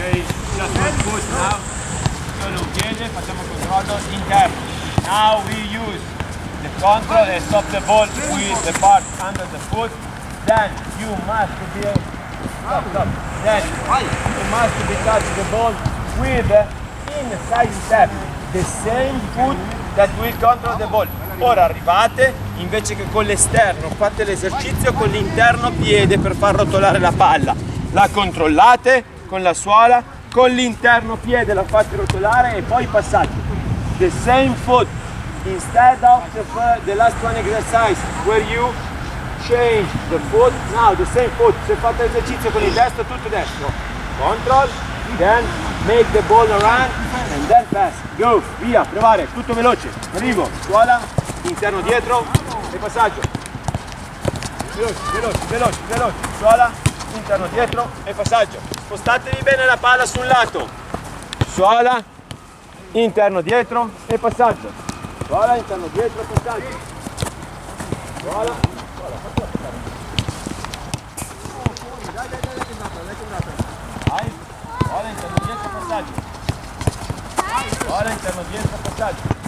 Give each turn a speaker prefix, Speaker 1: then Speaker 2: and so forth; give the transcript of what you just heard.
Speaker 1: Ok, just one foot now. Solo un piede, facciamo controllo interno. Now we use the control and stop the ball with the part under the foot. Then you must be stop. Then you must be touch the ball with the inside step, the same foot that will control the ball. Ora arrivate, invece che con l'esterno, fate l'esercizio con l'interno piede per far rotolare la palla. La controllate con la suola, con l'interno piede la fate rotolare e poi passate. The same foot instead of the last one exercise where you change the foot. Now the same foot. Se fate l'esercizio con il destro, tutto destro. Control, then make the ball around and then pass. Go, via, provare, tutto veloce. Arrivo, suola, interno dietro e passaggio. Veloci. Suola, interno dietro e passaggio. Spostatevi bene la palla sul lato. Suola, interno dietro e passaggio. Suola, interno dietro e passaggio. Suola, vai. Suola, interno dietro e passaggio. Suola, interno dietro e passaggio.